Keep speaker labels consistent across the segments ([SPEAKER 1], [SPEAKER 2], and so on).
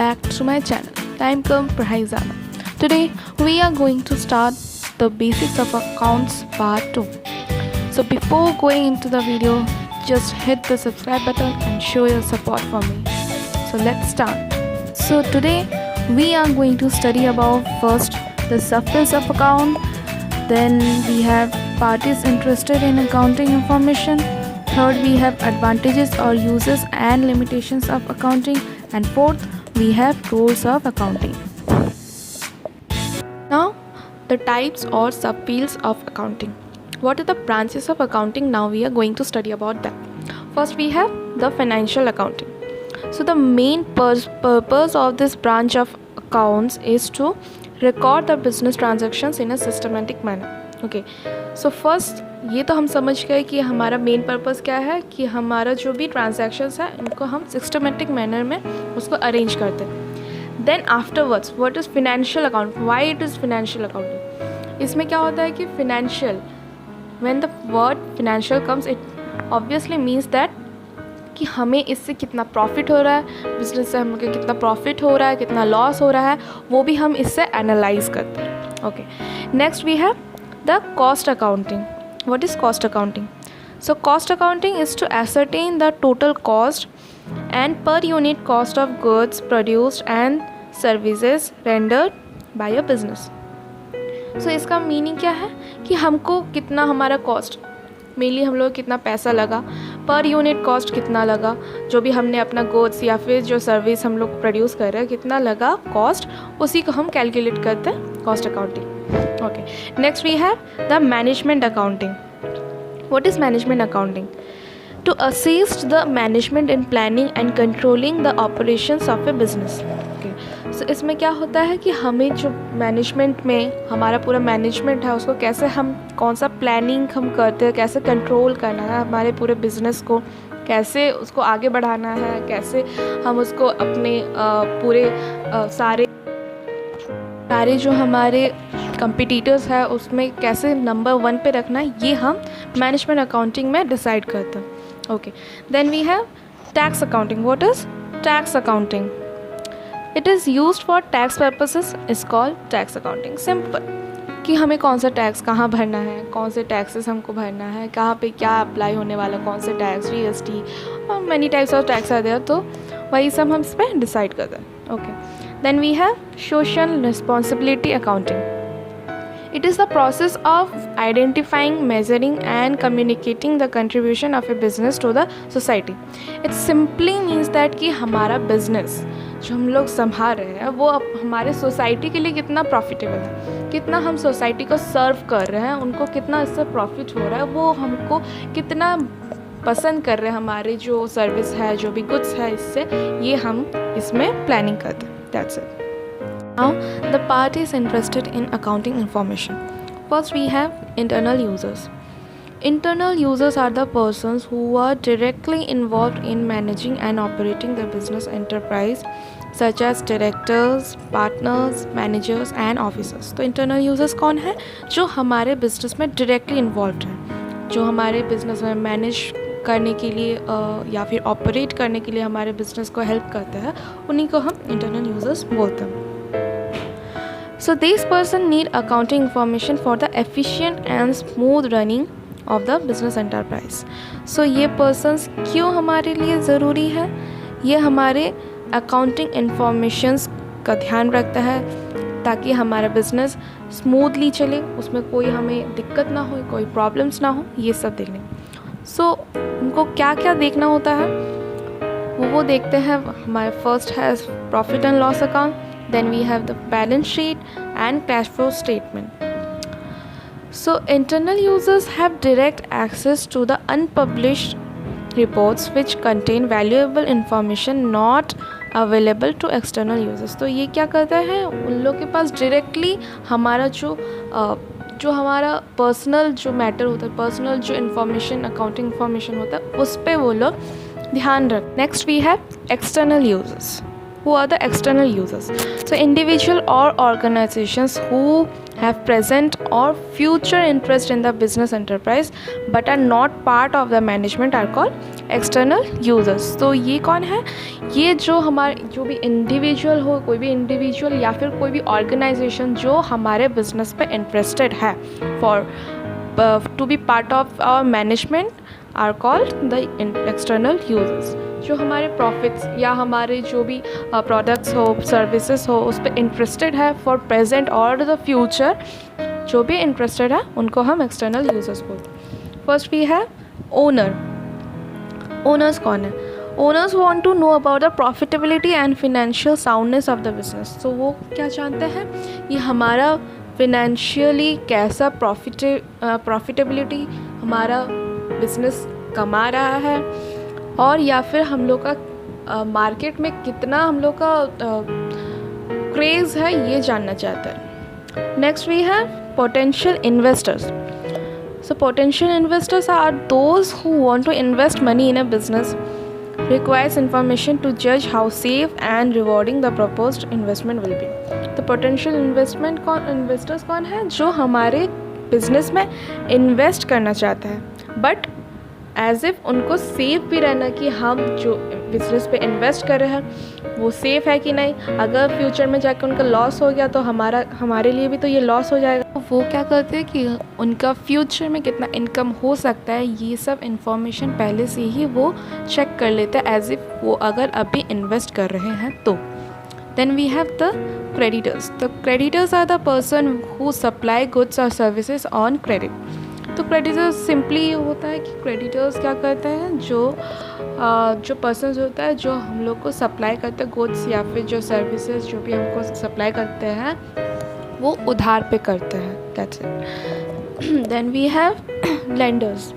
[SPEAKER 1] back to my channel, Timecom Prahaizana. Today we are going to start the basics of accounts part 2. So before going into the video, just hit the subscribe button and show your support for me. So let's start. So today we are going to study about first the surface of account, then we have parties interested in accounting information, third we have advantages or uses and limitations of accounting, and fourth we have rules of accounting. Now the types or subfields of accounting. What are the branches of accounting? Now we are going to study about that. First we have the financial accounting. So the main purpose of this branch of accounts is to record the business transactions in a systematic manner. Okay, so first ये तो हम समझ गए कि हमारा main purpose क्या है, कि हमारा जो भी ट्रांजैक्शंस है इनको हम सिस्टमेटिक मैनर में उसको अरेंज करते हैं. Then afterwards what is financial account, why it is financial accounting. इसमें क्या होता है कि financial, when the word financial comes it obviously means that कि हमें इससे कितना प्रॉफिट हो रहा है, बिजनेस से हमें कितना प्रॉफिट हो रहा है, कितना लॉस हो रहा है, वो भी हम इससे एनालाइज करते हैं. Okay, next we have the cost accounting. What is cost accounting? So cost accounting is to ascertain the total cost and per unit cost of goods produced and services rendered by a business. So इसका meaning क्या है कि हमको कितना हमारा cost, mainly हम लोग कितना पैसा लगा, पर यूनिट कॉस्ट कितना लगा, जो भी हमने अपना गुड्स या फिर जो सर्विस हम लोग प्रोड्यूस कर रहे हैं कितना लगा कॉस्ट, उसी को हम कैलकुलेट करते हैं cost accounting. Okay, next we have the management accounting. What is management accounting? To assist the management in planning and controlling the operations of a business. Okay. So इसमें क्या होता है कि हमें जो मैनेजमेंट में हमारा पूरा मैनेजमेंट है उसको कैसे हम कौन सा प्लानिंग हम करते हैं, कैसे कंट्रोल करना है हमारे पूरे बिजनेस को, कैसे उसको आगे बढ़ाना है, कैसे हम उसको अपने पूरे सारे जो हमारे कंपिटिटर्स है उसमें कैसे नंबर 1 पे रखना है, ये हम मैनेजमेंट अकाउंटिंग में डिसाइड करते हैं. Okay, then we have tax accounting. What is tax accounting? It is used for tax purposes. Is called tax accounting. Simple. कि हमें कौन सा टैक्स कहाँ भरना है, कौन से टैक्सेस हमको भरना है, कहाँ पे क्या अप्लाई होने वाला, कौन से टैक्स, GST और मैनी टाइप्स ऑफ टैक्स आते हैं, तो वही सब हम इस पर डिसाइड करते हैं. Okay, then we have social responsibility accounting. It is the process of identifying, measuring and communicating the contribution of a business to the society. It simply means that कि हमारा business जो हम लोग संभाल रहे हैं वो हमारे सोसाइटी के लिए कितना प्रॉफिटेबल है, कितना हम सोसाइटी को सर्व कर रहे हैं, उनको कितना इससे प्रॉफिट हो रहा है, वो हमको कितना पसंद कर रहे हैं, हमारे जो सर्विस है, जो भी गुड्स है, इससे ये हम इसमें प्लानिंग करते हैं. That's it. Now the parties interested in accounting information. First we have internal users. Internal users are the persons who are directly involved in managing and operating the business enterprise, such as directors, partners, managers and officers. तो internal users कौन है? जो हमारे business में directly involved हैं, जो हमारे business में manage करने के लिए या फिर ऑपरेट करने के लिए हमारे बिजनेस को हेल्प करते हैं, उन्हीं को हम इंटरनल यूजर्स बोलते हैं. So these person need accounting information for the efficient and smooth running of the business enterprise. So ये persons क्यों हमारे लिए ज़रूरी है? ये हमारे accounting informations का ध्यान रखता है ताकि हमारा बिजनेस स्मूथली चले, उसमें कोई हमें दिक्कत ना हो, कोई प्रॉब्लम्स ना हो, ये सब देखने. सो उनको क्या क्या देखना होता है वो देखते हैं. हमारे फर्स्ट है profit and loss account, then we have the balance sheet and cash flow statement. So internal users have direct access to the unpublished reports which contain valuable information not available to external users. तो ये क्या करते हैं, उन लोग के पास directly हमारा जो हमारा पर्सनल जो मैटर होता है, पर्सनल जो इन्फॉर्मेशन, अकाउंटिंग इन्फॉर्मेशन होता है, उस पर वो लोग ध्यान रख. Next we have external users. Who are the external users? So individual or organizations who have present or future interest in the business enterprise but are not part of the management are called external users. तो ये कौन है? ये जो भी individual हो, कोई भी इंडिविजुअल या फिर कोई भी ऑर्गेनाइजेशन जो हमारे बिजनेस पे इंटरेस्टेड है for to be part of our management are called the external users. जो हमारे प्रॉफिट्स या हमारे जो भी प्रोडक्ट्स हो, सर्विसेज हो, उस पर इंटरेस्टेड है फॉर प्रेजेंट और द फ्यूचर, जो भी इंटरेस्टेड है उनको हम एक्सटर्नल यूजर्स बोलते हैं. First we have owner. Owners कौन है? Owners want to know about the profitability and financial soundness of the business. तो वो क्या जानते हैं? ये हमारा फिनेंशियली कैसा प्रॉफिटेबिलिटी हमारा बिजनेस कमा रहा है, और या फिर हम लोग का मार्केट में कितना हम लोग का क्रेज़ है, ये जानना चाहते हैं. Next we have potential investors. So potential investors are those who want to invest money in a business, requires information to judge how safe and rewarding the proposed investment will be. तो potential investors कौन है? जो हमारे business में invest करना चाहते हैं, but as if उनको सेफ भी रहना कि हम जो बिजनेस पे इन्वेस्ट कर रहे हैं वो सेफ़ है कि नहीं. अगर फ्यूचर में जाकर उनका लॉस हो गया तो हमारे लिए भी तो ये लॉस हो जाएगा. वो क्या करते हैं कि उनका फ्यूचर में कितना इनकम हो सकता है, ये सब इंफॉर्मेशन पहले से ही वो चेक कर लेते हैं एज इफ़ वो अगर अभी इन्वेस्ट कर रहे हैं तो. Then we have the creditors. The creditors are the person who supply goods और सर्विसेज ऑन क्रेडिट. तो क्रेडिटर्स सिंपली ये होता है कि क्रेडिटर्स क्या करते हैं, जो पर्सन होता है जो हम लोग को सप्लाई करते हैं गुड्स या फिर जो सर्विसेज जो भी हमको सप्लाई करते हैं वो उधार पे करते हैं. दैट्स इट. Then we have lenders.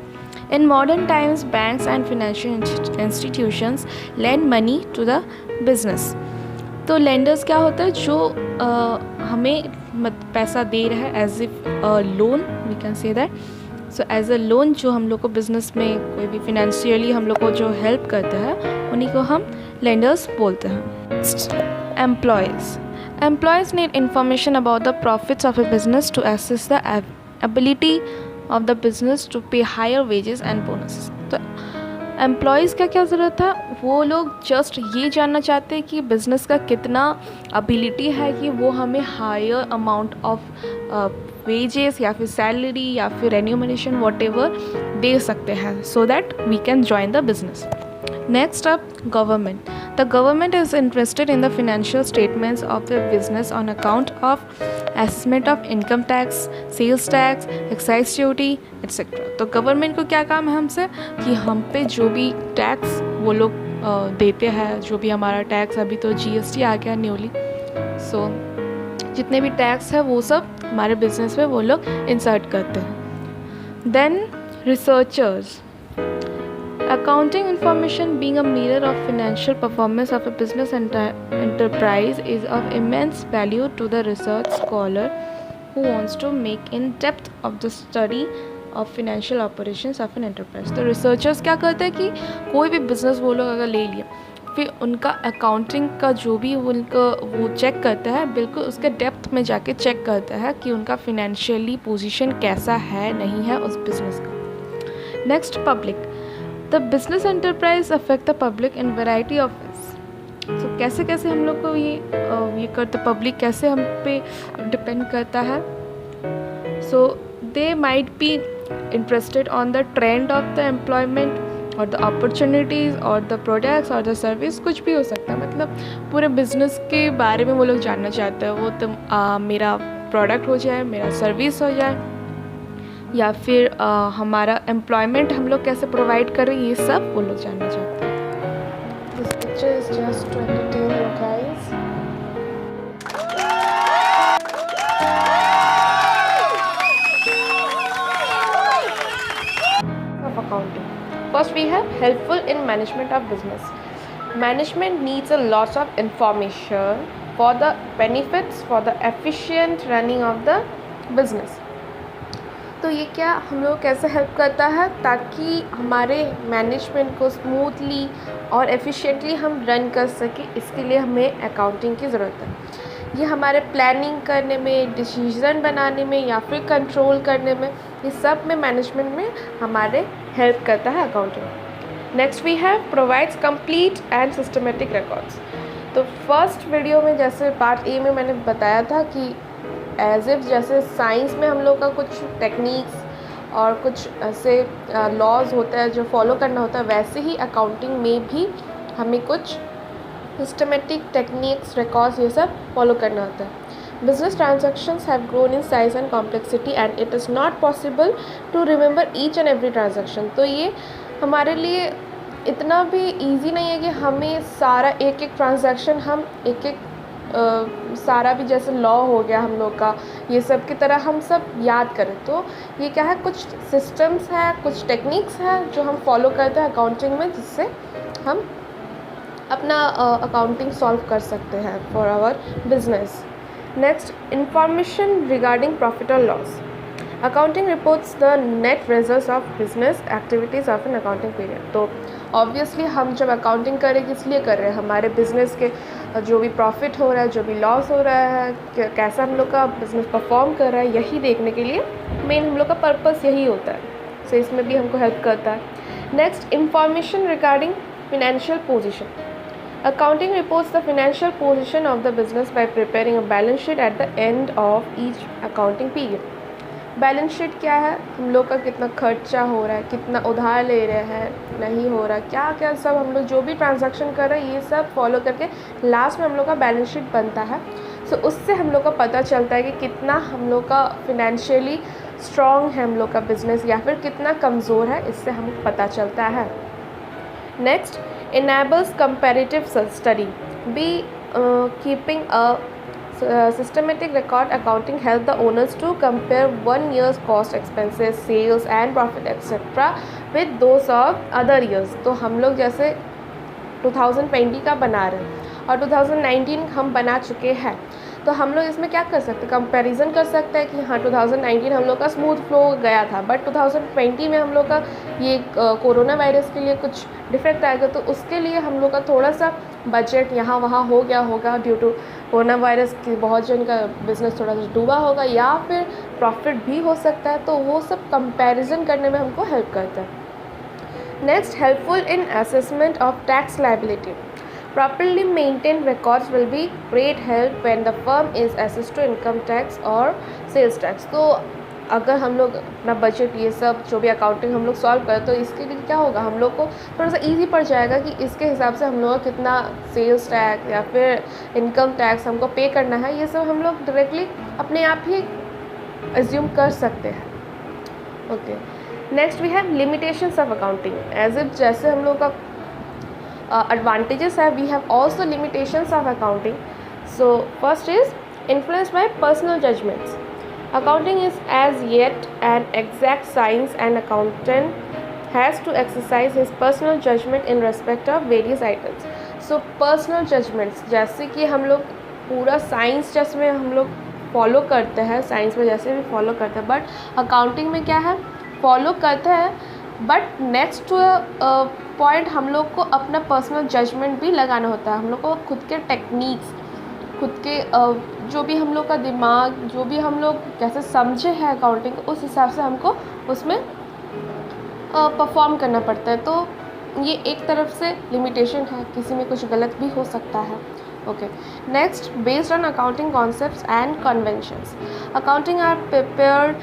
[SPEAKER 1] In modern times banks and financial institutions lend money to the business. तो लेंडर्स क्या होता है, जो हमें पैसा दे रहा है as if loan, we can say that. So as a loan जो हम लोग को बिज़नेस में कोई भी फिनेंशियली हम लोग को जो हेल्प करता है उन्हीं को हम लेंडर्स बोलते हैं. Next, employees. Employees need information about the profits of a business to assess the ability of the business to pay higher wages and bonuses. तो एम्प्लॉयज़ का क्या ज़रूरत है? वो लोग जस्ट ये जानना चाहते हैं कि बिज़नेस का कितना एबिलिटी है कि वो हमें हायर अमाउंट ऑफ वेजेस या फिर सैलरी या फिर रेन्यूमरेशन वॉटेवर दे सकते हैं, so that we can join the business. Next up, government. The government is interested in the financial statements of the business on account of assessment of income tax, sales tax, excise duty, etc. तो government को क्या काम है हमसे कि हम पे जो भी टैक्स वो लोग देते हैं, जो भी हमारा टैक्स, अभी तो GST आ गया न्यूली, सो जितने भी टैक्स है वो सब हमारे बिजनेस में वो लोग इंसर्ट करते हैं. Then researchers. Accounting information being a mirror of financial performance of a business enterprise is of immense value to the research scholar who wants to make in depth of the study of financial operations of an enterprise. तो researchers क्या करते हैं कि कोई भी business वो लोग अगर ले लिया, फिर उनका अकाउंटिंग का जो भी उनका वो चेक करता है, बिल्कुल उसके डेप्थ में जाके चेक करता है कि उनका फिनेंशियली पोजीशन कैसा है, नहीं है उस बिज़नेस का. Next, public. The business enterprise affect the public in variety of ways. So कैसे कैसे हम लोग को ये करते, पब्लिक कैसे हम पे डिपेंड करता है. So they might be interested on the trend of the employment और द अपॉर्चुनिटीज़ और द प्रोडक्ट्स और द सर्विस, कुछ भी हो सकता है. मतलब पूरे बिजनेस के बारे में वो लोग जानना चाहते हैं. वो मेरा प्रोडक्ट हो जाए, मेरा सर्विस हो जाए, या फिर हमारा एम्प्लॉयमेंट हम लोग कैसे प्रोवाइड कर रहे हैं, ये सब वो लोग जानना चाहते हैं. This picture is just to entertain you guys. Of accounting. First we have helpful in management of business. Management needs a lot of information for the benefits for the efficient running of the business. तो ये क्या हम लोग कैसे help करता है, ताकि हमारे मैनेजमेंट को स्मूथली और एफिशिएंटली हम रन कर सकें, इसके लिए हमें अकाउंटिंग की ज़रूरत है। ये हमारे प्लानिंग करने में, डिसीजन बनाने में या फिर कंट्रोल करने में, ये सब में मैनेजमेंट में हमारे हेल्प करता है accounting. Next we have provides complete and systematic records. तो फर्स्ट वीडियो में जैसे पार्ट ए में मैंने बताया था कि एज इफ जैसे साइंस में हम लोग का कुछ टेक्निक्स और कुछ ऐसे लॉज होता है जो फॉलो करना होता है, वैसे ही अकाउंटिंग में भी हमें कुछ सिस्टमेटिक टेक्निक्स, रिकॉर्ड्स ये सब फॉलो करना होता है। Business transactions have grown in size and complexity and it is not possible to remember each and every transaction. तो ये हमारे लिए इतना भी ईजी नहीं है कि हमें सारा एक एक ट्रांजैक्शन हम एक एक सारा भी जैसे लॉ हो गया हम लोग का, ये सब की तरह हम सब याद करें। तो ये क्या है, कुछ सिस्टम्स हैं, कुछ टेक्निक्स हैं जो हम फॉलो करते हैं अकाउंटिंग में, जिससे हम अपना अकाउंटिंग सॉल्व कर सकते हैं for our business. Next, information regarding profit और लॉस। Accounting reports the net results of business activities of an accounting period. तो ऑब्वियसली हम जब अकाउंटिंग करेंगे इसलिए कर रहे हैं, हमारे बिजनेस के जो भी प्रॉफिट हो रहा है, जो भी लॉस हो रहा है, कैसा हम लोग का बिजनेस परफॉर्म कर रहा है, यही देखने के लिए मेन हम लोग का पर्पस यही होता है। सो इसमें भी हमको हेल्प करता है। Next, information regarding financial position. Accounting reports the financial position of the business bye preparing a balance sheet at the end of each accounting period. Balance sheet क्या है, हम लोग का कितना खर्चा हो रहा है, कितना उधार ले रहे हैं, नहीं हो रहा, क्या क्या सब हम लोग जो भी ट्रांजैक्शन कर रहे हैं ये सब फॉलो करके लास्ट में हम लोग का बैलेंस शीट बनता है। सो उससे हम लोग का पता चलता है कि कितना हम लोग का फिनेंशियली स्ट्रॉन्ग है हम लोग का बिजनेस, या फिर कितना कमज़ोर है, इससे हमें पता चलता है। Next, enables comparative study. By keeping a systematic record accounting help the owners to compare 1 year's cost, expenses, sales and profit etc. with those of other years। तो हम लोग जैसे 2020 का बना रहे हैं और 2019 हम बना चुके हैं, तो हम लोग इसमें क्या कर सकते हैं, कंपैरिजन कर सकते हैं कि हाँ 2019 हम लोग का स्मूथ फ्लो गया था, बट 2020 में हम लोग का ये कोरोना वायरस के लिए कुछ डिफेक्ट आएगा, तो उसके लिए हम लोग का थोड़ा सा बजट यहाँ वहाँ हो गया होगा ड्यू टू कोरोना वायरस की, बहुत जन का बिजनेस थोड़ा सा डूबा होगा या फिर प्रॉफिट भी हो सकता है, तो वो सब कंपैरिजन करने में हमको हेल्प करता है। Next, helpful in assessment of tax liability. Properly maintained records will be great help when the firm is assessed to income tax or sales tax। तो अगर हम लोग अपना बजट ये सब जो भी अकाउंटिंग हम लोग सॉल्व करें, तो इसके लिए क्या होगा, हम लोग को थोड़ा सा इजी पड़ जाएगा कि इसके हिसाब से हम लोग का कितना सेल्स टैक्स या फिर इनकम टैक्स हमको पे करना है, ये सब हम लोग डायरेक्टली अपने आप ही एज्यूम कर सकते हैं। Okay, next we have limitations of accounting. As if जैसे हम लोग का advantages have, we have also limitations of accounting. So first is influenced by personal judgments. Accounting is as yet an exact science and accountant has to exercise his personal judgment in respect of various items. So personal judgments जैसे कि हम लोग पूरा science जिसमें हम लोग follow करते हैं, साइंस में जैसे भी फॉलो करते हैं, बट अकाउंटिंग में क्या है, फॉलो करते हैं, बट नेक्स्ट पॉइंट हम लोग को अपना पर्सनल जजमेंट भी लगाना होता है। हम लोग को खुद के टेक्निक्स, खुद के जो भी हम लोग का दिमाग, जो भी हम लोग कैसे समझे हैं अकाउंटिंग, उस हिसाब से हमको उसमें परफॉर्म करना पड़ता है। तो ये एक तरफ से लिमिटेशन है, किसी में कुछ गलत भी हो सकता है। Okay, next, based on accounting concepts and conventions. Accounting are prepared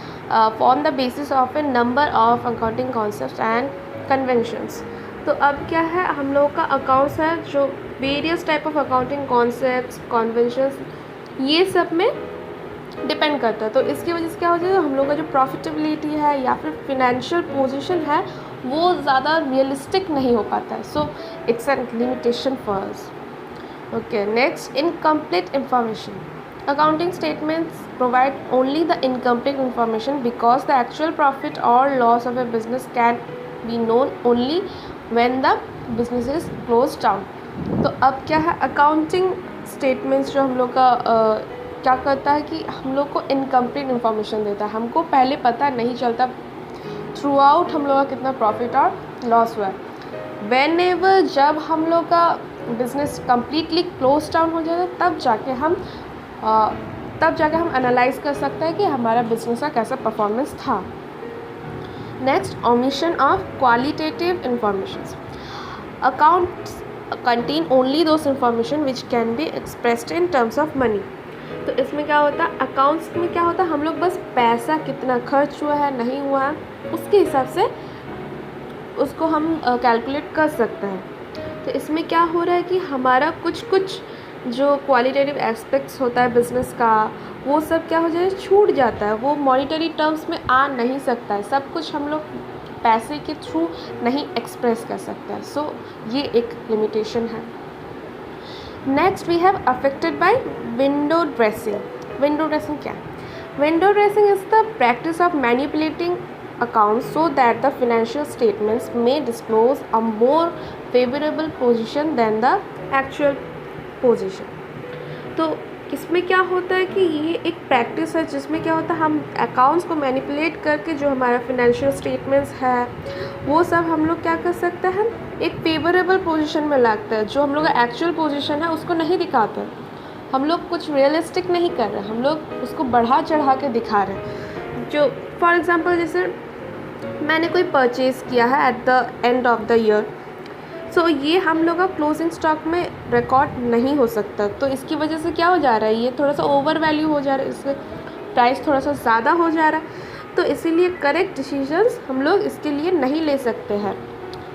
[SPEAKER 1] form the basis of a number of accounting concepts and conventions. तो अब क्या है, हम लोग का अकाउंट्स है जो various type of accounting concepts, conventions, ये सब में डिपेंड करता है। तो इसकी वजह से क्या हो जाएगा, हम लोग का जो प्रॉफिटेबिलिटी है या फिर फिनेंशियल पोजीशन है वो ज़्यादा रियलिस्टिक नहीं हो पाता है। So it's an limitation for us. Okay, next, incomplete information. Accounting statements provide only the incomplete information because the actual profit or loss of a business can be known only when the business is closed down। तो अब क्या है, accounting statements जो हम लोग का
[SPEAKER 2] क्या करता है कि हम लोग को इनकम्प्लीट इन्फॉर्मेशन देता है, हमको पहले पता नहीं चलता थ्रू आउट हम लोग का कितना प्रॉफिट और लॉस हुआ है। वेन एवर जब हम लोग का बिजनेस कम्प्लीटली क्लोज डाउन हो जाता है तब जाके हम एनालाइज कर सकते हैं कि हमारा बिजनेस का कैसा परफॉर्मेंस था। Next, omission of qualitative information. Accounts contain only those information which can be expressed in terms of money। तो इसमें क्या होता है, अकाउंट्स में क्या होता है, हम लोग बस पैसा कितना खर्च हुआ है नहीं हुआ है उसके हिसाब से उसको हम कैलकुलेट कर सकते हैं। तो इसमें क्या हो रहा है कि हमारा कुछ जो क्वालिटेटिव एस्पेक्ट्स होता है बिज़नेस का वो सब क्या हो जाए, छूट जाता है, वो मॉनिटरी टर्म्स में आ नहीं सकता है, सब कुछ हम लोग पैसे के थ्रू नहीं एक्सप्रेस कर सकता है। सो ये एक लिमिटेशन है। Next we have affected by window dressing. Window dressing क्या है? Window dressing is the practice of manipulating accounts so that the financial statements may disclose a more favorable position than the actual position। तो इसमें क्या होता है कि ये एक प्रैक्टिस है जिसमें क्या होता है, हम अकाउंट्स को मैनिपुलेट करके जो हमारा फिनेंशियल स्टेटमेंट्स है वो सब हम लोग क्या कर सकते हैं, एक फेवरेबल पोजीशन में लाते हैं। जो हम लोग का एक्चुअल पोजीशन है उसको नहीं दिखाते, हम लोग कुछ रियलिस्टिक नहीं कर रहे, हम लोग उसको बढ़ा चढ़ा के दिखा रहे हैं। जो फॉर एग्ज़ाम्पल जैसे मैंने कोई परचेज़ किया है at the end of the year, so ये हम लोग का क्लोजिंग स्टॉक में रिकॉर्ड नहीं हो सकता। तो इसकी वजह से क्या हो जा रहा है, ये थोड़ा सा ओवर वैल्यू हो जा रहा है, इससे प्राइस थोड़ा सा ज़्यादा हो जा रहा है। तो इसीलिए करेक्ट डिसीजंस हम लोग इसके लिए नहीं ले सकते हैं।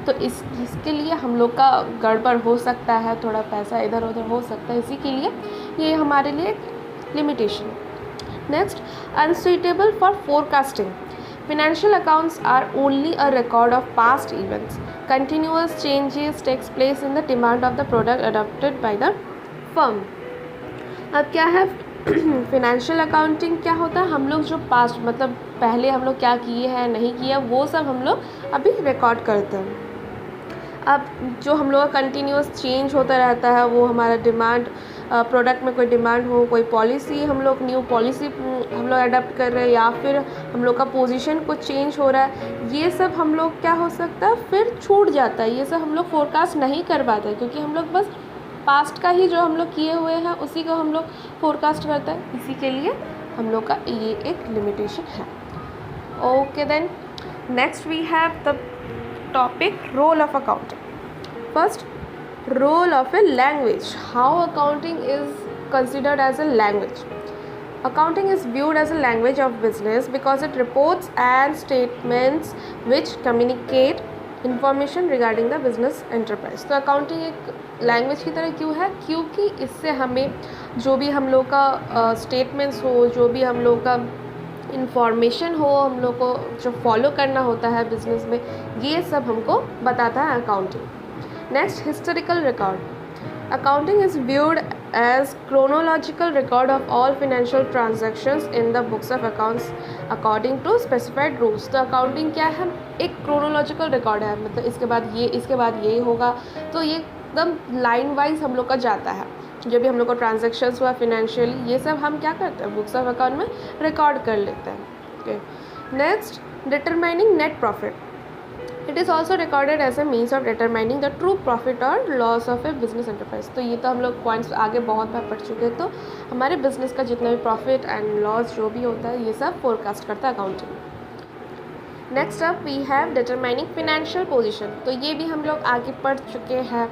[SPEAKER 2] तो इसके लिए हम लोग का गड़बड़ हो सकता है, थोड़ा पैसा इधर उधर हो सकता है, इसी के लिए ये हमारे लिए लिमिटेशन है। Next, unsuitable for forecasting. Financial accounts are only a record of past events. Continuous changes takes place in the demand of the product adopted by the firm। अब क्या है, फिनेंशियल अकाउंटिंग क्या होता है, हम लोग जो पास्ट मतलब पहले हम लोग क्या किए हैं नहीं किया वो सब हम लोग अभी रिकॉर्ड करते हैं। अब जो हम लोग का कंटिन्यूस चेंज होता रहता है, वो हमारा डिमांड, प्रोडक्ट में कोई डिमांड हो, कोई पॉलिसी हम लोग न्यू पॉलिसी हम लोग अडॉप्ट कर रहे हैं, या फिर हम लोग का पोजीशन कुछ चेंज हो रहा है, ये सब हम लोग क्या हो सकता है फिर छूट जाता है। ये सब हम लोग फोरकास्ट नहीं कर पाते क्योंकि हम लोग बस पास्ट का ही जो हम लोग किए हुए हैं उसी को हम लोग फोरकास्ट करते हैं। इसी के लिए हम लोग का ये एक लिमिटेशन है। Okay then, next we have the topic role of accounting. First, role of a language. How accounting is considered as a language. Accounting is viewed as a language of business because it reports and statements which communicate information regarding the business enterprise। तो accounting एक language की तरह क्यों है, क्योंकि इससे हमें जो भी हम लोग का स्टेटमेंट्स हो, जो भी हम लोग का इंफॉर्मेशन हो, हम लोग को जो फॉलो करना होता है बिजनेस में, ये सब हमको बताता है accounting. Next, historical record. Accounting is viewed as chronological record of all financial transactions in the books of accounts according to specified rules। तो accounting क्या है, एक chronological record है, मतलब इसके बाद ये होगा। तो ये एकदम लाइन वाइज हम लोग का जाता है, जो भी हम लोग को ट्रांजेक्शन्स हुआ फिनेंशियली, ये सब हम क्या करते हैं बुक्स ऑफ अकाउंट में रिकॉर्ड कर लेते हैं। Okay, next, determining net profit. It is also recorded as a means of determining the true profit और loss of a business enterprise. तो ये तो हम लोग पॉइंट्स आगे बहुत बार पढ़ चुके हैं। तो हमारे बिजनेस का जितना भी प्रॉफिट एंड लॉस जो भी होता है ये सब फोरकास्ट करता है accounting. Next up we have determining financial position. तो ये भी हम लोग आगे पढ़ चुके हैं।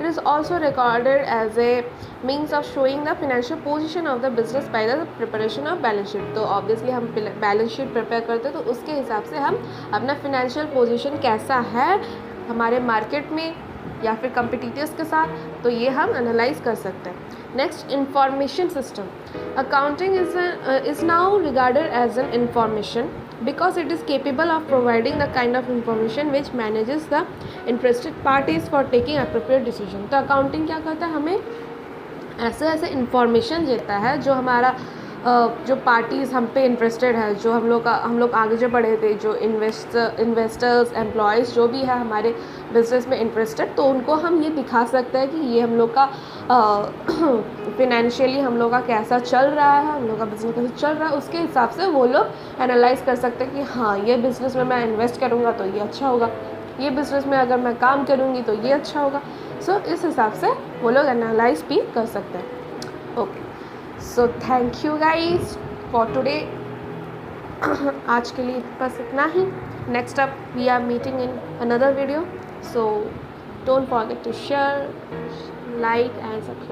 [SPEAKER 2] It is also recorded as a means of showing the financial position of the business by the preparation of balance sheet. तो ऑब्वियसली हम बैलेंस शीट प्रिपेयर करते हैं, तो उसके हिसाब से हम अपना फिनेंशियल पोजीशन कैसा है हमारे मार्केट में या फिर कंपिटिटर्स के साथ, तो ये हम एनालाइज कर सकते हैं। Next, information system. Accounting is now regarded as an information because it is capable of providing the kind of information which manages the interested parties for taking appropriate decision। तो accounting क्या करता है, हमें ऐसे information देता है जो हमारा जो पार्टीज़ हम पे इंटरेस्टेड है, जो हम लोग आगे जो बढ़े थे, जो इन्वेस्टर्स एम्प्लॉयज़ जो भी है हमारे बिज़नेस में इंटरेस्टेड, तो उनको हम ये दिखा सकते हैं कि ये हम लोग का फिनेंशियली हम लोग का कैसा चल रहा है, हम लोग का बिज़नेस कैसे चल रहा है, उसके हिसाब से वो लोग एनालाइज़ कर सकते हैं कि हाँ, ये बिज़नेस में मैं इन्वेस्ट करूँगा तो ये अच्छा होगा, ये बिज़नेस में अगर मैं काम करूँगी तो ये अच्छा होगा। सो इस हिसाब से वो लोग एनालाइज भी कर सकते हैं। Okay, so thank you guys for today. आज के लिए बस इतना ही। Next up we are meeting in another video, so don't forget to share, like and subscribe.